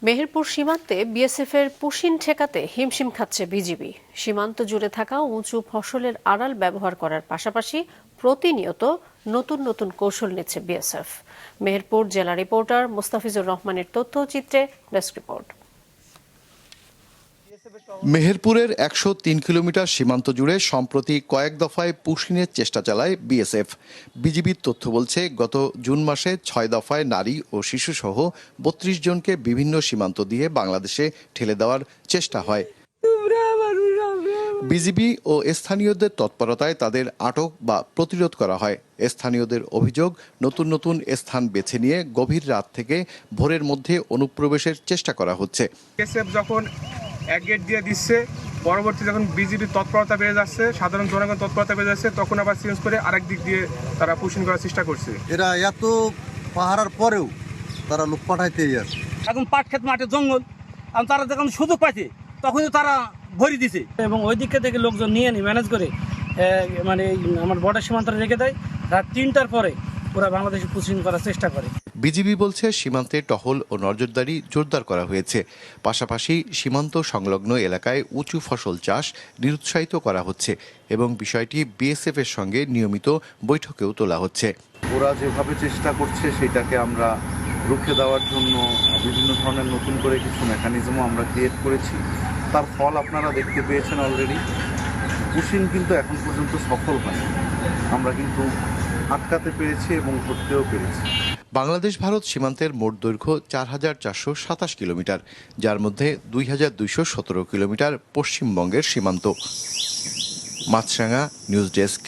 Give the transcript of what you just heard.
মেহেরপুর সীমান্তে বিএসএফের পুশিন ঠেকাতে হিমশিম খাচ্ছে বিজিবি। সীমান্ত জুড়ে থাকা উঁচু ফসলের আড়াল ব্যবহার করার পাশাপাশি প্রতিনিয়ত নতুন নতুন কৌশল নিচ্ছে বিএসএফ। মেহেরপুর জেলা রিপোর্টার মোস্তাফিজুর রহমানের তথ্যচিত্রে ডেস্ক রিপোর্ট। মেহেরপুরের ১০৩ কিলোমিটার সীমান্ত জুড়ে সম্প্রতি কয়েক দফায় পুশিনের চেষ্টা চালায় বিএসএফ। বিজিবির তথ্য বলছে, গত জুন মাসে ৬ দফায় নারী ও শিশুসহ ৩২ জনকে বিভিন্ন সীমান্ত দিয়ে বাংলাদেশে ঠেলে দেওয়ার চেষ্টা হয়। বিজিবি ও স্থানীয়দের তৎপরতায় তাদের আটক বা প্রতিরোধ করা হয়। স্থানীয়দের অভিযোগ, নতুন নতুন স্থান বেছে নিয়ে গভীর রাত থেকে ভোরের মধ্যে অনুপ্রবেশের চেষ্টা করা হচ্ছে। যখন এক গেট দিয়ে দিচ্ছে, পরবর্তী যখন বিজিবির তৎপরতা বেড়ে যাচ্ছে, সাধারণ জনগণ তৎপরতা বেড়ে যাচ্ছে, তখন আবার চেঞ্জ করে আরেক দিক দিয়ে তারা পুশিং করার চেষ্টা করছে। এরা এত পাহারার পরেও তারা লোক পাঠাইতেই আছে। এখন পাট ক্ষেত মাঠে জঙ্গল, আর তারা যখন সুযোগ পাইছে তখনই তারা ভরি দিছে এবং ওই দিকে থেকে লোকজন নিয়ে ম্যানেজ করে মানে আমার বর্ডার সীমান্তে রেখে দেয়। রাত ৩টার পরে ওরা বাংলাদেশে পুশিং করার চেষ্টা করে। বিজিবি বলছে, সীমান্তে টহল ও নজরদারি জোরদার করা হয়েছে। পাশাপাশি সীমান্ত সংলগ্ন এলাকায় উঁচু ফসল চাষ নিরুৎসাহিত করা হচ্ছে এবং বিষয়টি বিএসএফ এর সঙ্গে নিয়মিত বৈঠকেও তোলা হচ্ছে। ওরা যেভাবে চেষ্টা করছে সেটাকে আমরা রুখে দেওয়ার জন্য বিভিন্ন ধরনের নতুন করে কিছু মেকানিজমও আমরা ক্রিয়েট করেছি। তার ফল আপনারা দেখতে পেয়েছেন অলরেডি। পুশিং কিন্তু এখন পর্যন্ত সফল হয়নি, আমরা কিন্তু আটকাতে পেরেছি এবং ধরতেও পেরেছি। বাংলাদেশ ভারত সীমান্তের মোট দৈর্ঘ্য ৪,৪২৭ কিলোমিটার, যার মধ্যে ২,২১৭ কিলোমিটার পশ্চিমবঙ্গের সীমান্ত। মাছরাঙা নিউজ ডেস্ক।